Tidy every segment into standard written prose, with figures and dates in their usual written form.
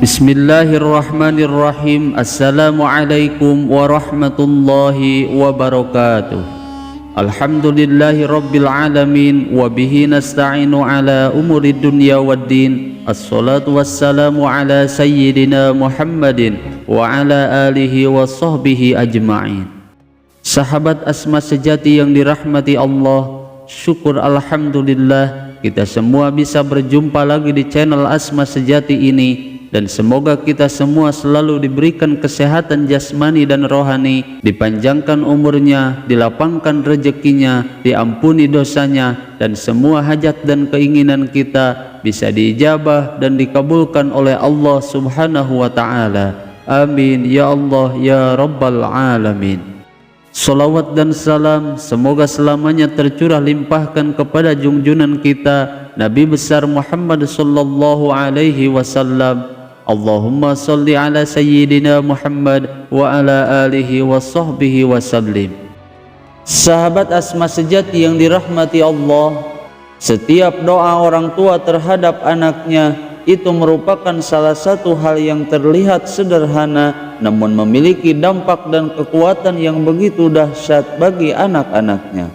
Bismillahirrahmanirrahim. Assalamualaikum warahmatullahi wabarakatuh. Alhamdulillahi rabbil alamin. Wabihi nasta'inu ala umuri dunya waddin. Assalatu wassalamu ala sayyidina Muhammadin wa ala alihi wa sahbihi ajma'in. Sahabat Asma sejati yang dirahmati Allah, syukur alhamdulillah kita semua bisa berjumpa lagi di channel Asma Sejati ini. Dan semoga kita semua selalu diberikan kesehatan jasmani dan rohani, dipanjangkan umurnya, dilapangkan rezekinya, diampuni dosanya, dan semua hajat dan keinginan kita bisa diijabah dan dikabulkan oleh Allah Subhanahu wa Ta'ala. Amin ya Allah ya Rabbal Alamin. Salawat dan salam semoga selamanya tercurah limpahkan kepada junjunan kita Nabi besar Muhammad sallallahu alaihi wasallam. Allahumma salli ala sayyidina Muhammad wa ala alihi wa sahbihi wa sallim. Sahabat Asma sejati yang dirahmati Allah, setiap doa orang tua terhadap anaknya itu merupakan salah satu hal yang terlihat sederhana namun memiliki dampak dan kekuatan yang begitu dahsyat bagi anak-anaknya.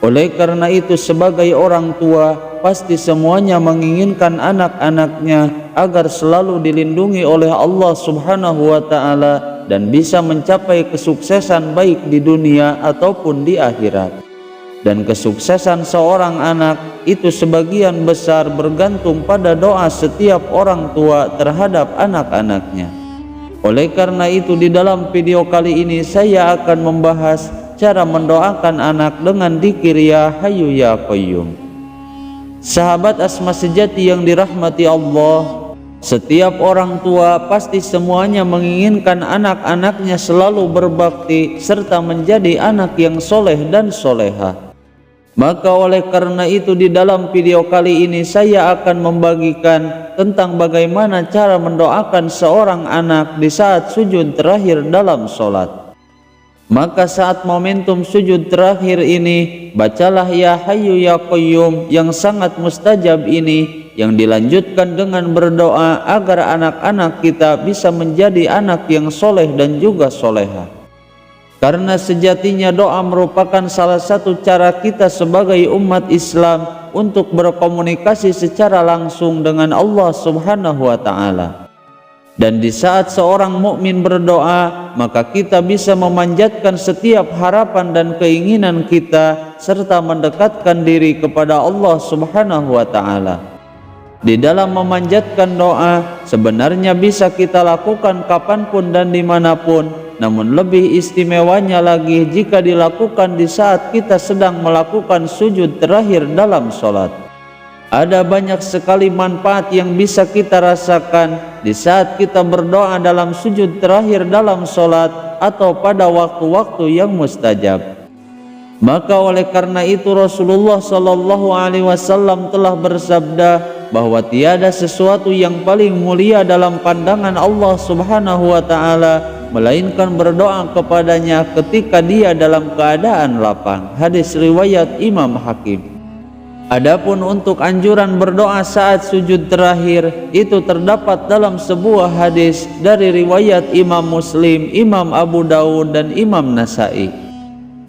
Oleh karena itu sebagai orang tua pasti semuanya menginginkan anak-anaknya agar selalu dilindungi oleh Allah Subhanahu wa Ta'ala dan bisa mencapai kesuksesan baik di dunia ataupun di akhirat. Dan kesuksesan seorang anak itu sebagian besar bergantung pada doa setiap orang tua terhadap anak-anaknya. Oleh karena itu di dalam video kali ini saya akan membahas cara mendoakan anak dengan dzikir ya Hayyu ya Qayyum. Sahabat Asma sejati yang dirahmati Allah, setiap orang tua pasti semuanya menginginkan anak-anaknya selalu berbakti serta menjadi anak yang soleh dan soleha. Maka oleh karena itu di dalam video kali ini saya akan membagikan tentang bagaimana cara mendoakan seorang anak di saat sujud terakhir dalam sholat. Maka saat momentum sujud terakhir ini, bacalah ya Hayyu ya Qayyum yang sangat mustajab ini, yang dilanjutkan dengan berdoa agar anak-anak kita bisa menjadi anak yang soleh dan juga soleha. Karena sejatinya doa merupakan salah satu cara kita sebagai umat Islam untuk berkomunikasi secara langsung dengan Allah Subhanahu wa Ta'ala. Dan di saat seorang mukmin berdoa, maka kita bisa memanjatkan setiap harapan dan keinginan kita serta mendekatkan diri kepada Allah Subhanahu wa Ta'ala. Di dalam memanjatkan doa sebenarnya bisa kita lakukan kapanpun dan dimanapun, namun lebih istimewanya lagi jika dilakukan di saat kita sedang melakukan sujud terakhir dalam sholat. Ada banyak sekali manfaat yang bisa kita rasakan di saat kita berdoa dalam sujud terakhir dalam sholat atau pada waktu-waktu yang mustajab. Maka oleh karena itu Rasulullah Shallallahu Alaihi Wasallam telah bersabda bahwa tiada sesuatu yang paling mulia dalam pandangan Allah Subhanahu wa Ta'ala melainkan berdoa kepadanya ketika dia dalam keadaan lapang. Hadis riwayat Imam Hakim. Adapun untuk anjuran berdoa saat sujud terakhir itu terdapat dalam sebuah hadis dari riwayat Imam Muslim, Imam Abu Dawud dan Imam Nasai.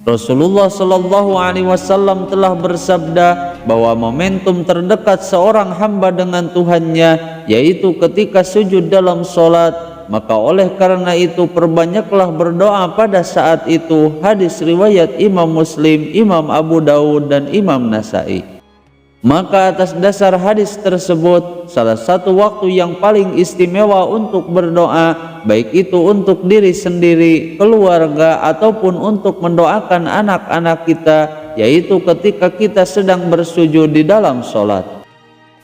Rasulullah Shallallahu Alaihi Wasallam telah bersabda bahwa momentum terdekat seorang hamba dengan Tuhannya yaitu ketika sujud dalam sholat. Maka oleh karena itu perbanyaklah berdoa pada saat itu. Hadis riwayat Imam Muslim, Imam Abu Dawud dan Imam Nasai. Maka atas dasar hadis tersebut, salah satu waktu yang paling istimewa untuk berdoa, baik itu untuk diri sendiri, keluarga, ataupun untuk mendoakan anak-anak kita, yaitu ketika kita sedang bersujud di dalam sholat.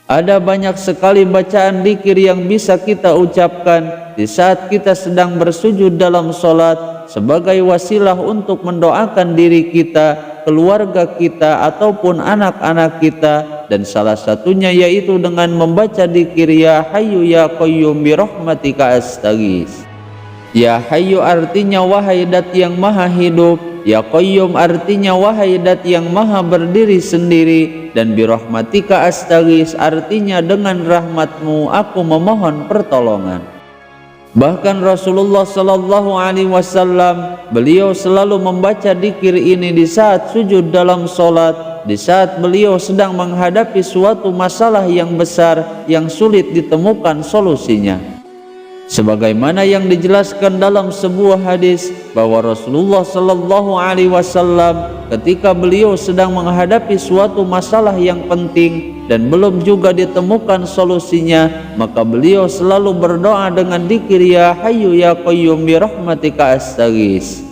Ada banyak sekali bacaan dzikir yang bisa kita ucapkan di saat kita sedang bersujud dalam sholat sebagai wasilah untuk mendoakan diri kita, keluarga kita, ataupun anak-anak kita. Dan salah satunya yaitu dengan membaca dzikir Ya Hayyu Ya Qayyum bi rahmatika astaghits. Ya Hayyu artinya wahai Dat yang maha hidup, Ya Qayyum artinya wahai Dat yang maha berdiri sendiri, dan bi rahmatika astaghits artinya dengan rahmatmu aku memohon pertolongan. Bahkan Rasulullah Sallallahu Alaihi Wasallam beliau selalu membaca dzikir ini di saat sujud dalam sholat, di saat beliau sedang menghadapi suatu masalah yang besar yang sulit ditemukan solusinya. Sebagaimana yang dijelaskan dalam sebuah hadis bahwa Rasulullah Sallallahu Alaihi Wasallam ketika beliau sedang menghadapi suatu masalah yang penting dan belum juga ditemukan solusinya, maka beliau selalu berdoa dengan dzikir Ya Hayyu Ya Qayyum bi rahmatika astaghits.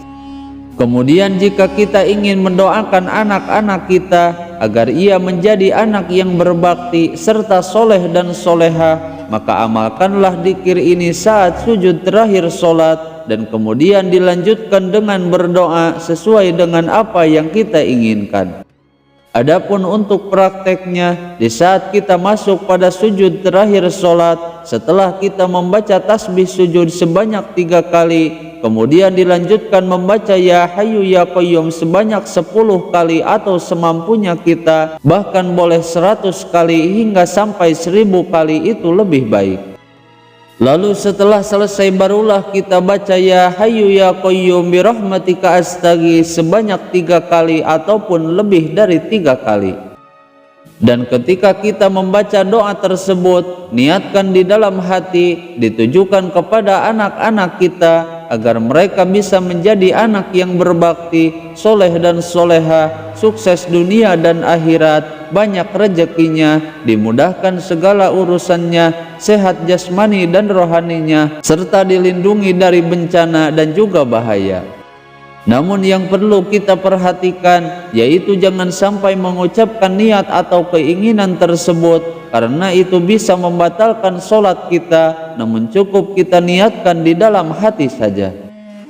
Kemudian jika kita ingin mendoakan anak-anak kita agar ia menjadi anak yang berbakti serta soleh dan soleha, maka amalkanlah dzikir ini saat sujud terakhir sholat, dan kemudian dilanjutkan dengan berdoa sesuai dengan apa yang kita inginkan. Adapun untuk prakteknya, di saat kita masuk pada sujud terakhir sholat, setelah kita membaca tasbih sujud sebanyak 3 kali, kemudian dilanjutkan membaca Ya Hayyu Ya Qayyum sebanyak 10 kali atau semampunya kita, bahkan boleh 100 kali hingga sampai 1000 kali, itu lebih baik. Lalu setelah selesai barulah kita baca Ya Hayyu Ya Qayyum bi rahmatika astaghits sebanyak 3 kali ataupun lebih dari 3 kali. Dan ketika kita membaca doa tersebut, niatkan di dalam hati, ditujukan kepada anak-anak kita agar mereka bisa menjadi anak yang berbakti, soleh dan soleha, sukses dunia dan akhirat, banyak rezekinya, dimudahkan segala urusannya, sehat jasmani dan rohaninya, serta dilindungi dari bencana dan juga bahaya. Namun yang perlu kita perhatikan yaitu jangan sampai mengucapkan niat atau keinginan tersebut, karena itu bisa membatalkan sholat kita, namun cukup kita niatkan di dalam hati saja.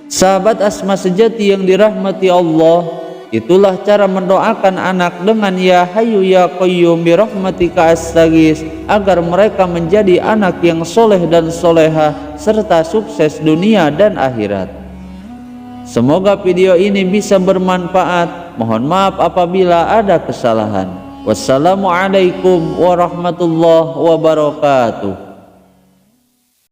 Sahabat Asma sejati yang dirahmati Allah, itulah cara mendoakan anak dengan Ya Hayyu Ya Qayyum bi rahmatika astaghits agar mereka menjadi anak yang soleh dan soleha serta sukses dunia dan akhirat. Semoga video ini bisa bermanfaat. Mohon maaf apabila ada kesalahan. Wassalamualaikum warahmatullahi wabarakatuh.